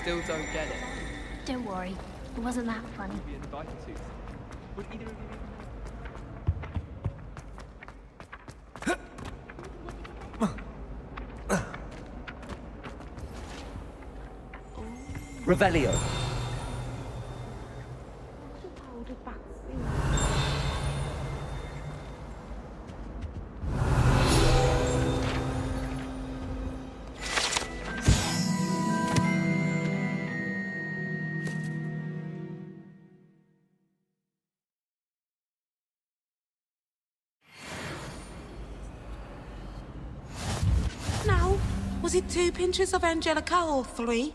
still don't get it. Don't worry, it wasn't that funny. Be invited to. Would either of you Revelio. Now, was it 2 pinches of Angelica or 3?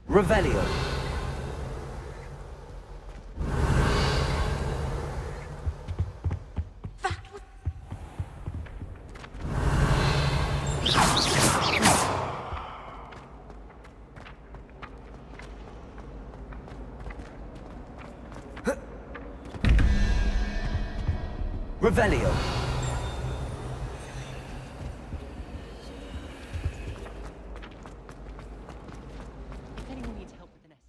Revelio. Revelio. If anyone needs help with the nest.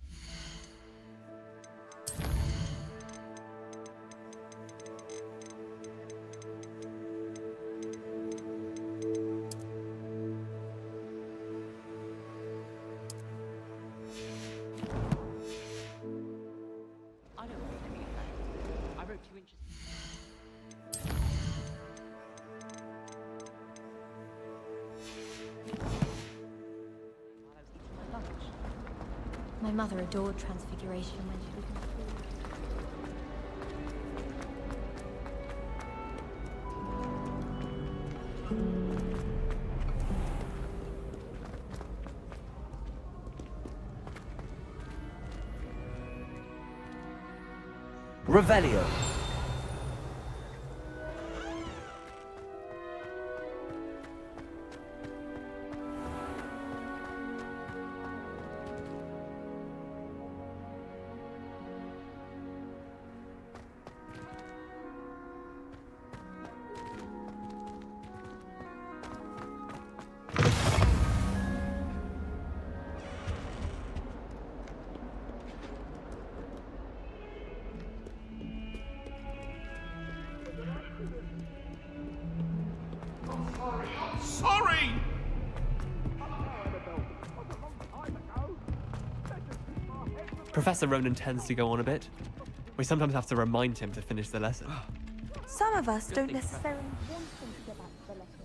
I don't want any effect. I wrote 2 inches. While I was eating my lunch. My mother adored Transfiguration when she was in school. Revelio. Sorry! Professor Ronan tends to go on a bit. We sometimes have to remind him to finish the lesson. Some of us don't necessarily want them to go back to the lesson.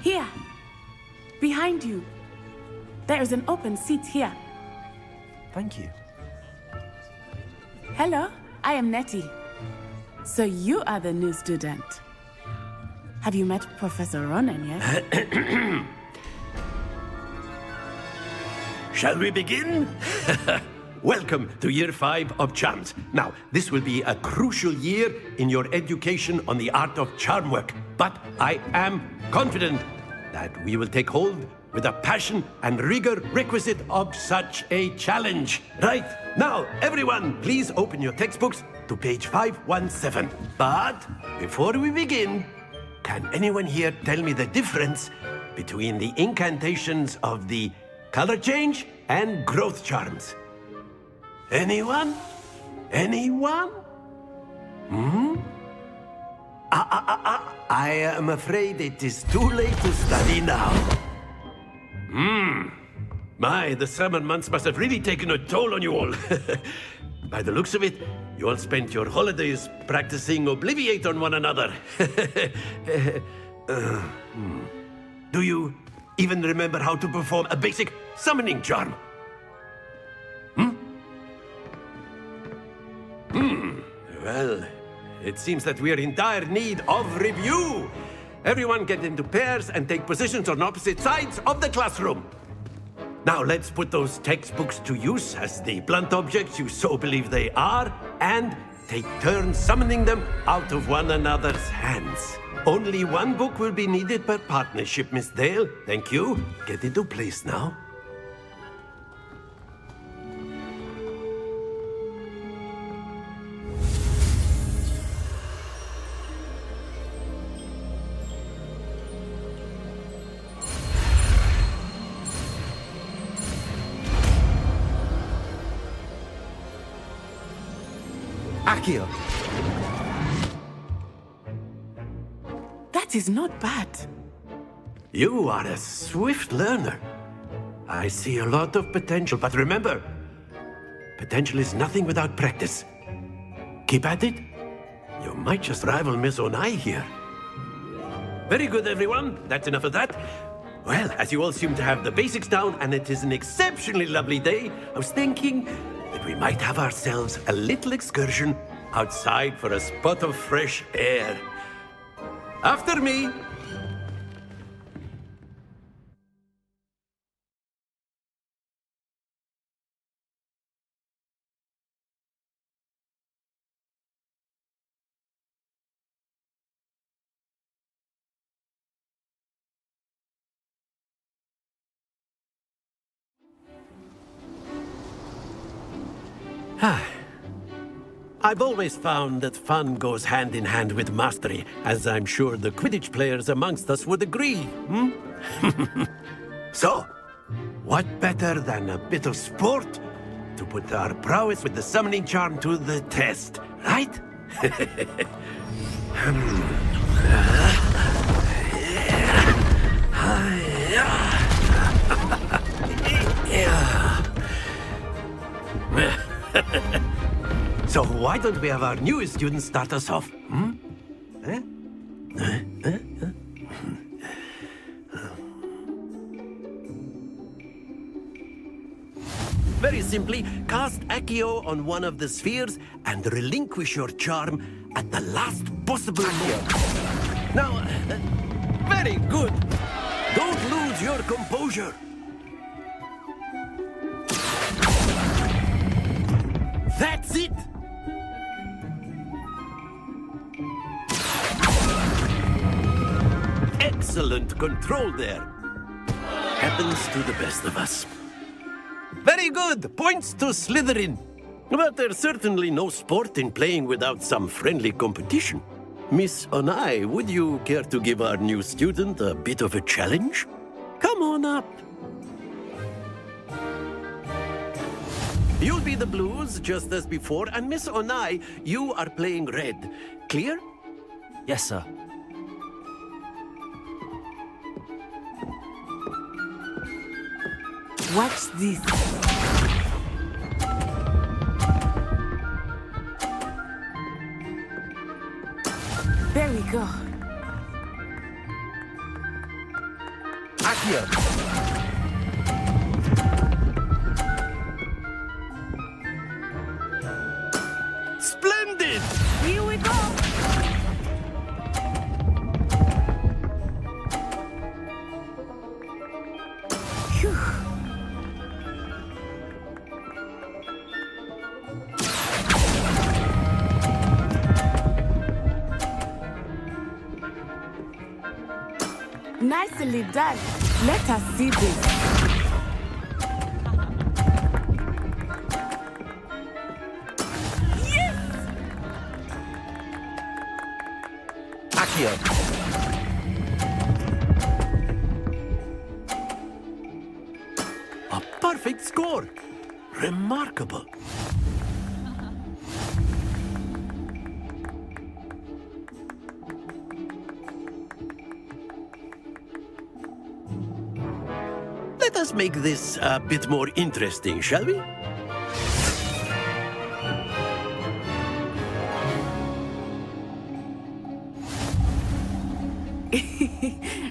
Here! Behind you! There is an open seat here. Thank you. Hello, I am Nettie. So you are the new student. Have you met Professor Ronan yet? Shall we begin? Welcome to Year 5 of Charms. Now, this will be a crucial year in your education on the art of charm work. But I am confident that we will take hold with the passion and rigor requisite of such a challenge. Right, now, everyone, please open your textbooks to page 517. But before we begin, can anyone here tell me the difference between the incantations of the color change and growth charms? Anyone? Anyone? I am afraid it is too late to study now. My, the summer months must have really taken a toll on you all. By the looks of it, you all spent your holidays practicing Obliviate on one another. Do you even remember how to perform a basic summoning charm? Well, it seems that we are in dire need of review. everyone get into pairs and take positions on opposite sides of the classroom. Now let's put those textbooks to use as the blunt objects you so believe they are, and take turns summoning them out of one another's hands. Only one book will be needed per partnership, Miss Dale. Thank you. Get into place now. Accio. That is not bad. You are a swift learner. I see a lot of potential, but remember, potential is nothing without practice. Keep at it. You might just rival Miss Onai here. Very good, everyone. That's enough of that. Well, as you all seem to have the basics down, and it is an exceptionally lovely day, I was thinking that we might have ourselves a little excursion outside for a spot of fresh air. After me. I've always found that fun goes hand in hand with mastery, as I'm sure the Quidditch players amongst us would agree, So, what better than a bit of sport to put our prowess with the summoning charm to the test, right? So why don't we have our newest student start us off? Very simply, cast Accio on one of the spheres and relinquish your charm at the last possible moment. Now, very good. Don't lose your composure. That's it! Excellent control there. Happens to the best of us. Very good! Points to Slytherin. But there's certainly no sport in playing without some friendly competition. Miss Onai, would you care to give our new student a bit of a challenge? Come on up. You'll be the blues, just as before, and Miss Onai, you are playing red. Clear? Yes, sir. Watch this. There we go. Accio. Splendid! Here we go. Phew. Nicely done. Let us see this. Accio. A perfect score. Remarkable. Let us make this a bit more interesting, shall we?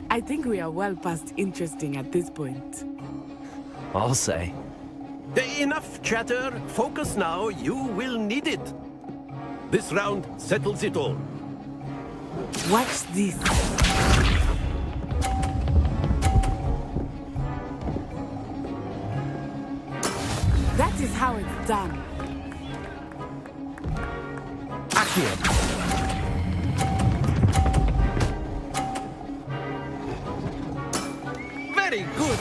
I think we are well past interesting at this point. I'll say. Enough chatter. Focus now. You will need it. This round settles it all. Watch this. That is how it's done. Accio. Very good.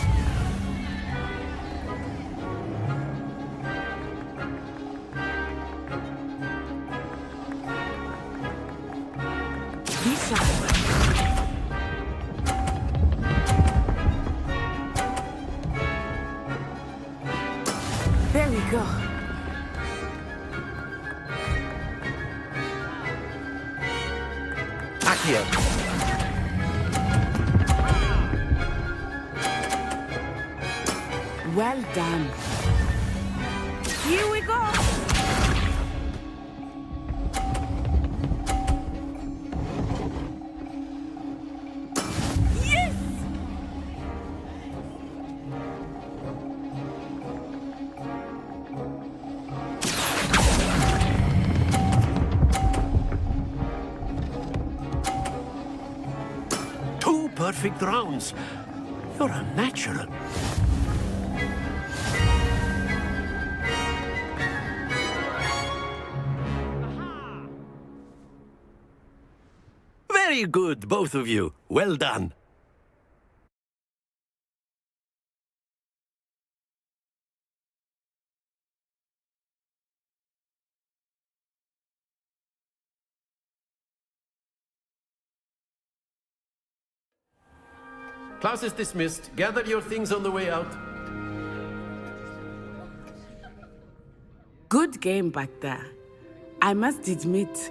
Be sharp. There we go. Accio. Well done. Here we go. Yes! Two perfect rounds. You're a natural. Very good, both of you. Well done. Class is dismissed. Gather your things on the way out. Good game back there. I must admit,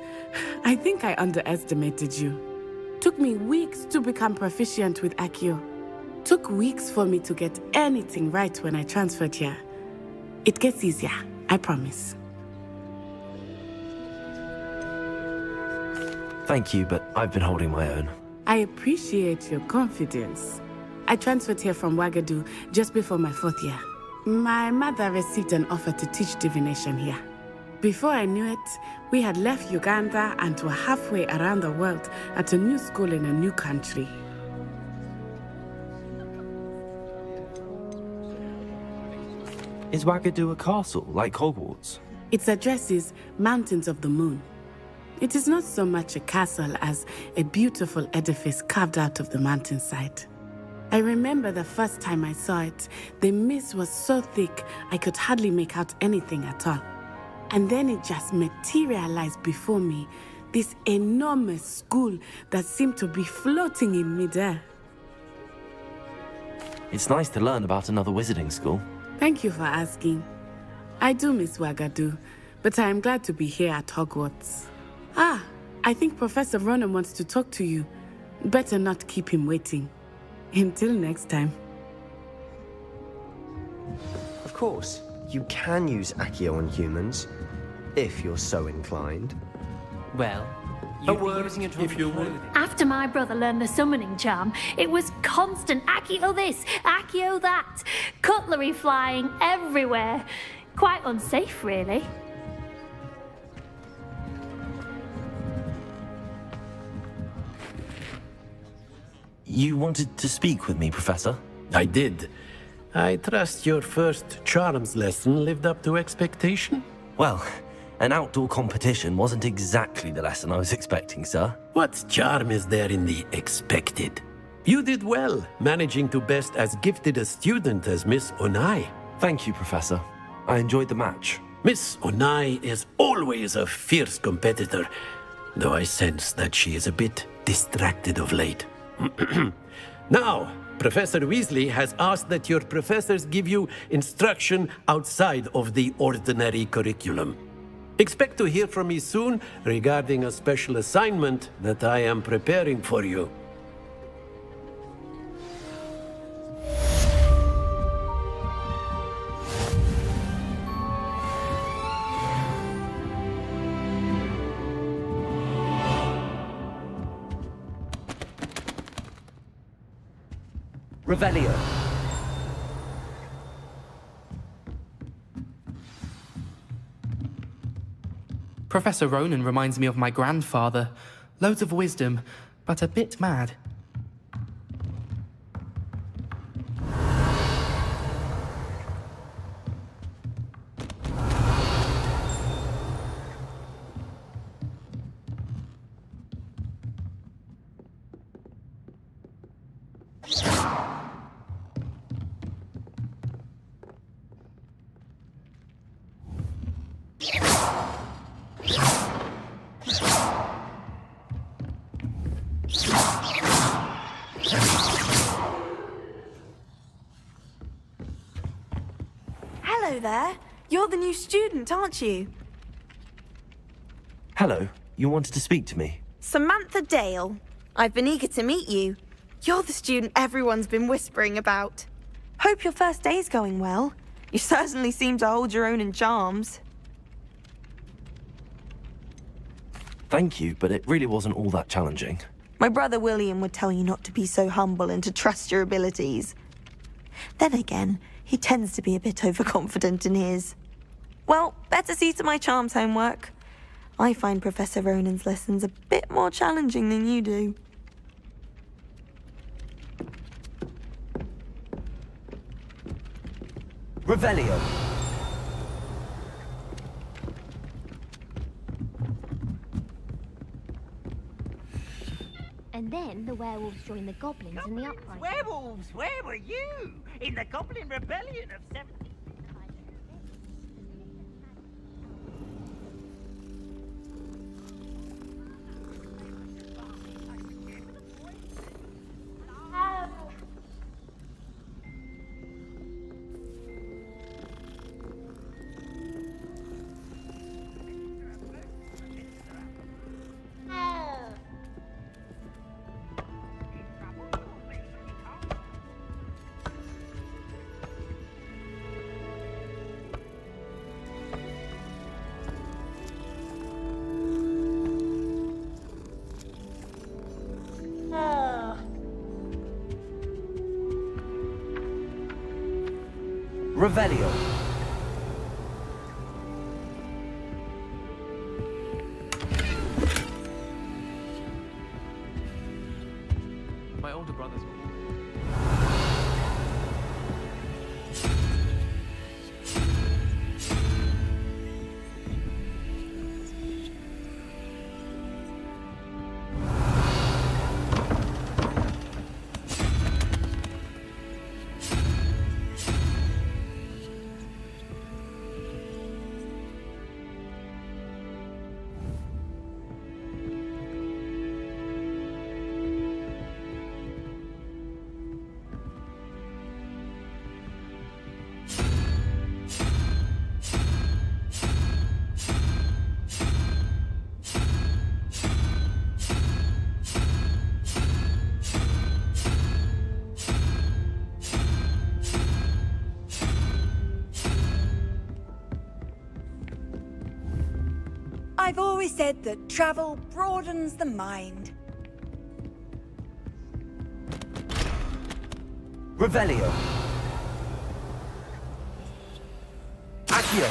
I think I underestimated you. Took me weeks to become proficient with Accio. Took weeks for me to get anything right when I transferred here. It gets easier, I promise. Thank you, but I've been holding my own. I appreciate your confidence. I transferred here from Wagadu just before my 4th year. My mother received an offer to teach divination here. Before I knew it, we had left Uganda and were halfway around the world at a new school in a new country. Is Wagadu a castle, like Hogwarts? Its address is Mountains of the Moon. It is not so much a castle as a beautiful edifice carved out of the mountainside. I remember the first time I saw it, the mist was so thick I could hardly make out anything at all. And then it just materialized before me, this enormous school that seemed to be floating in midair. It's nice to learn about another wizarding school. Thank you for asking. I do miss Wagadu, but I am glad to be here at Hogwarts. Ah, I think Professor Ronan wants to talk to you. Better not keep him waiting. Until next time. Of course, you can use Accio on humans, if you're so inclined. Well, A you'd be word, using it if you on would. clothing. After my brother learned the summoning charm, it was constant Accio this, Accio that. Cutlery flying everywhere. Quite unsafe, really. You wanted to speak with me, Professor? I did. I trust your first charms lesson lived up to expectation? Well, an outdoor competition wasn't exactly the lesson I was expecting, sir. What charm is there in the expected? You did well, managing to best as gifted a student as Miss Onai. Thank you, Professor. I enjoyed the match. Miss Onai is always a fierce competitor, though I sense that she is a bit distracted of late. Now, Professor Weasley has asked that your professors give you instruction outside of the ordinary curriculum. Expect to hear from me soon regarding a special assignment that I am preparing for you. Revelio. Professor Ronan reminds me of my grandfather. Loads of wisdom, but a bit mad. Hello there. You're the new student, aren't you? Hello, you wanted to speak to me? Samantha Dale. I've been eager to meet you. You're the student everyone's been whispering about. Hope your first day's going well. You certainly seem to hold your own in charms. Thank you, but it really wasn't all that challenging. My brother William would tell you not to be so humble and to trust your abilities. Then again, he tends to be a bit overconfident in his. Well, better see to my charms homework. I find Professor Ronan's lessons a bit more challenging than you do. Revelio. And then the werewolves joined the goblins in the uprising. Werewolves, where were you? In the Goblin Rebellion of 70... Revelio. My older brothers were... I've always said that travel broadens the mind. Revelio. Accio.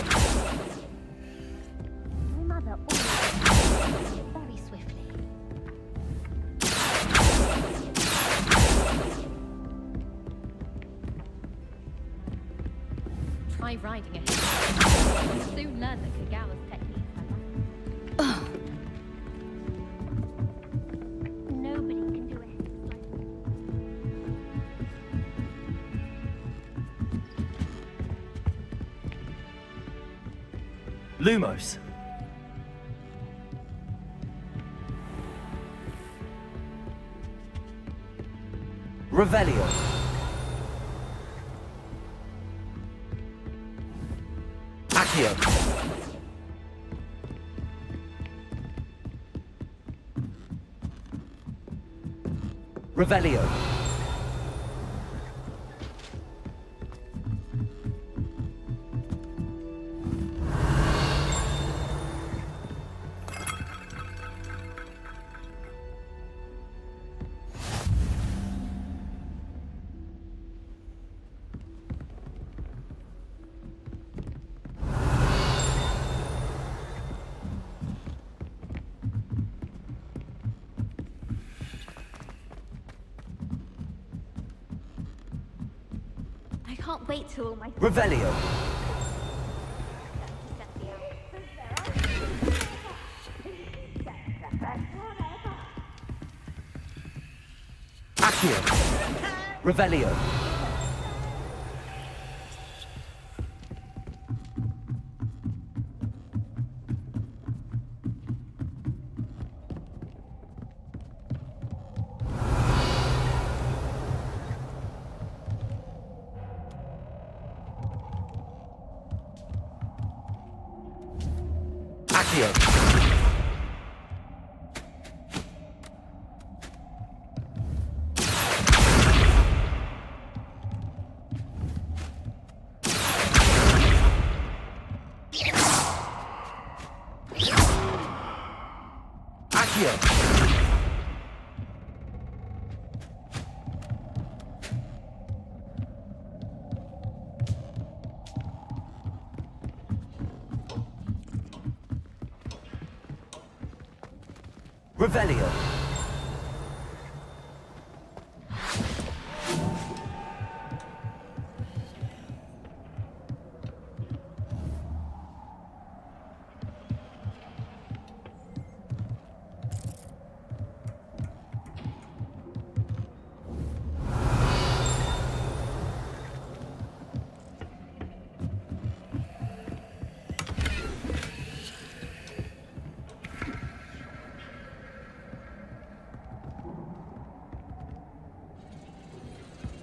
My mother always very swiftly. Try riding a hill. You'll soon learn that Kagawa's techniques are like nobody can do it. Lumos. Revelio. Accio. Revelio. can't wait till all my Revelio. Accio. Revelio. Accio. Accio. Revelio.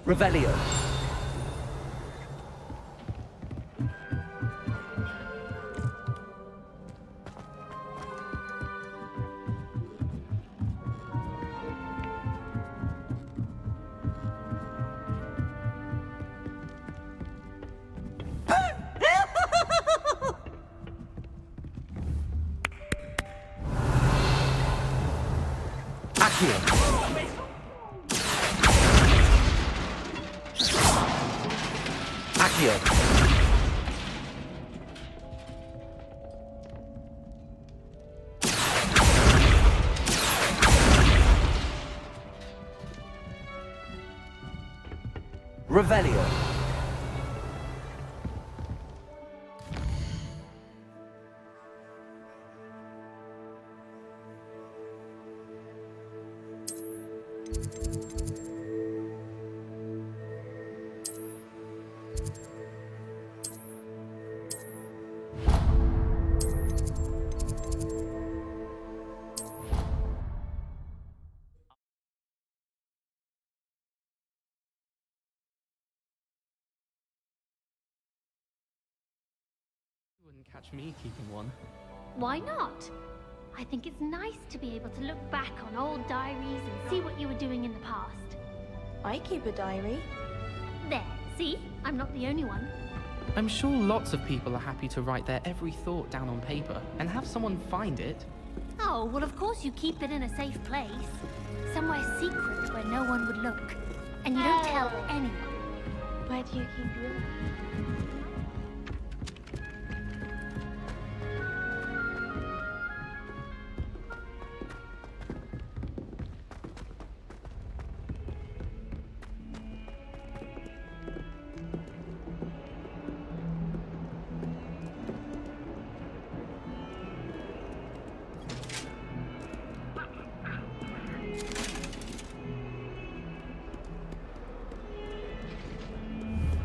Revelio. Accio. Accio. Revelio. You wouldn't catch me keeping one. Why not? I think it's nice to be able to look back on old diaries and see what you were doing in the past. I keep a diary. There, see? I'm not the only one. I'm sure lots of people are happy to write their every thought down on paper and have someone find it. Oh, well, of course you keep it in a safe place. Somewhere secret where no one would look. And you don't tell anyone. Where do you keep yours?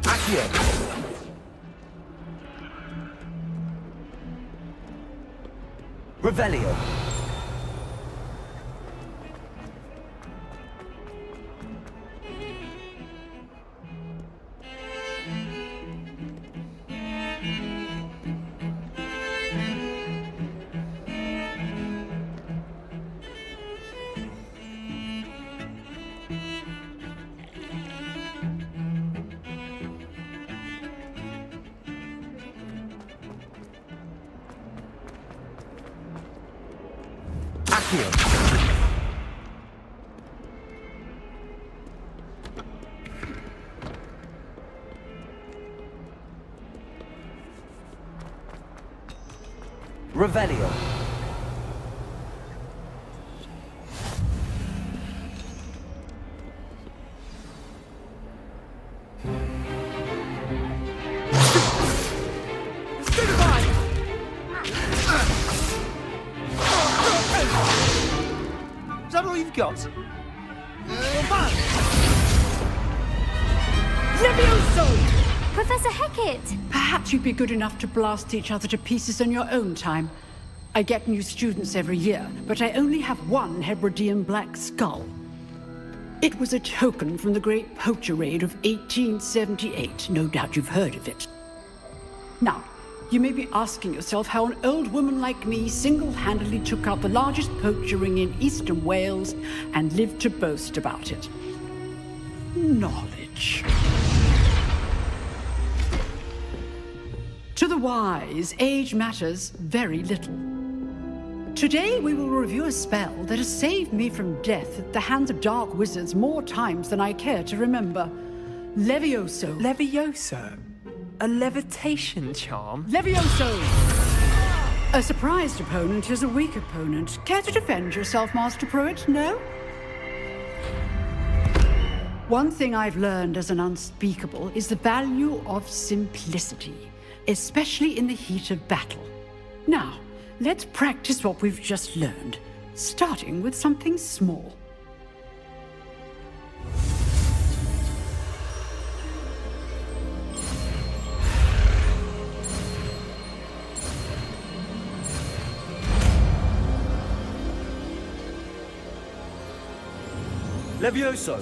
Accio. Revelio. Accio. Revelio. you've got. Levioso! Professor Hecat! Perhaps you'd be good enough to blast each other to pieces in your own time. I get new students every year, but I only have one Hebridean black skull. It was a token from the Great Poacher Raid of 1878. No doubt you've heard of it. Now, you may be asking yourself how an old woman like me single-handedly took out the largest poacher ring in eastern Wales and lived to boast about it. Knowledge. To the wise, age matters very little. Today we will review a spell that has saved me from death at the hands of dark wizards more times than I care to remember. Levioso. Levioso? A levitation charm? Levioso! A surprised opponent is a weak opponent. Care to defend yourself, Master Pruitt? No? One thing I've learned as an unspeakable is the value of simplicity, especially in the heat of battle. Now, let's practice what we've just learned, starting with something small. Levioso!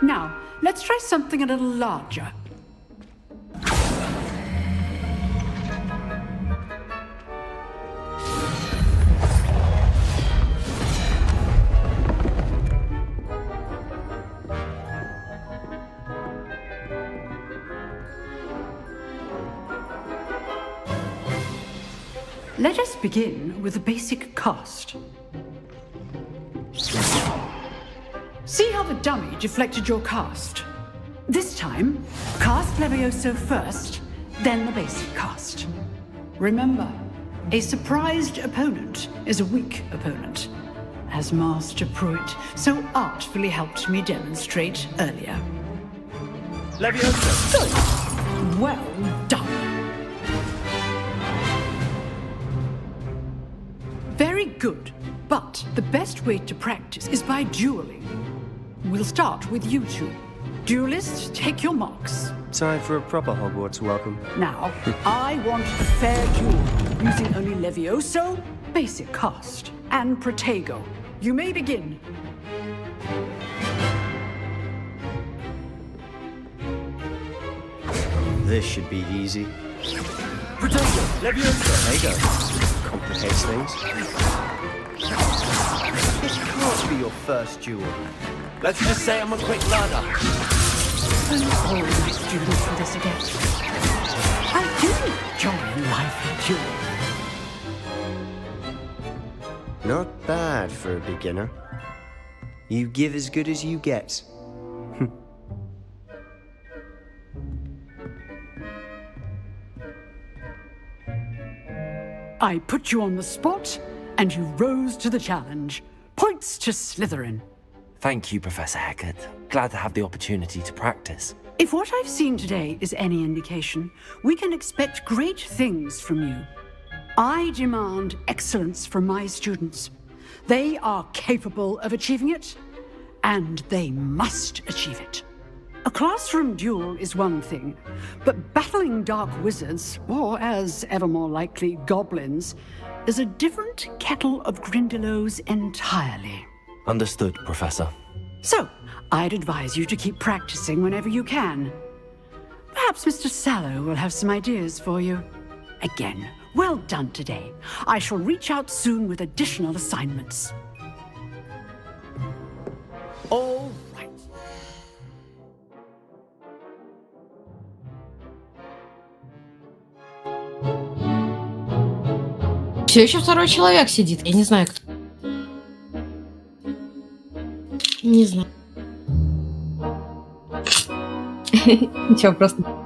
Now, let's try something a little larger. Let us begin with the basic cast. See how the dummy deflected your cast? This time, cast Levioso first, then the basic cast. Remember, a surprised opponent is a weak opponent, as Master Pruitt so artfully helped me demonstrate earlier. Levioso! Good. Well done. Very good, but the best way to practice is by dueling. We'll start with you two. Duelists, take your marks. Time for a proper Hogwarts welcome. Now, I want a fair duel, using only Levioso, basic cast, and Protego. You may begin. This should be easy. Protego! Levioso! There you go. Complicates things. This can't be your first duel. Let's just say I'm a quick learner. All my students for this again. I do enjoy lively duel. Not bad for a beginner. You give as good as you get. I put you on the spot, and you rose to the challenge. Points to Slytherin. Thank you, Professor Hecat. Glad to have the opportunity to practice. If what I've seen today is any indication, we can expect great things from you. I demand excellence from my students. They are capable of achieving it, and they must achieve it. A classroom duel is one thing, but battling dark wizards, or as ever more likely, goblins, is a different kettle of Grindylows entirely. Understood, Professor. So, I'd advise you to keep practicing whenever you can. Perhaps Mr. Sallow will have some ideas for you. Again, well done today. I shall reach out soon with additional assignments. All right. Все еще второй человек сидит. Я не знаю, кто. Не знаю. Ничего, просто...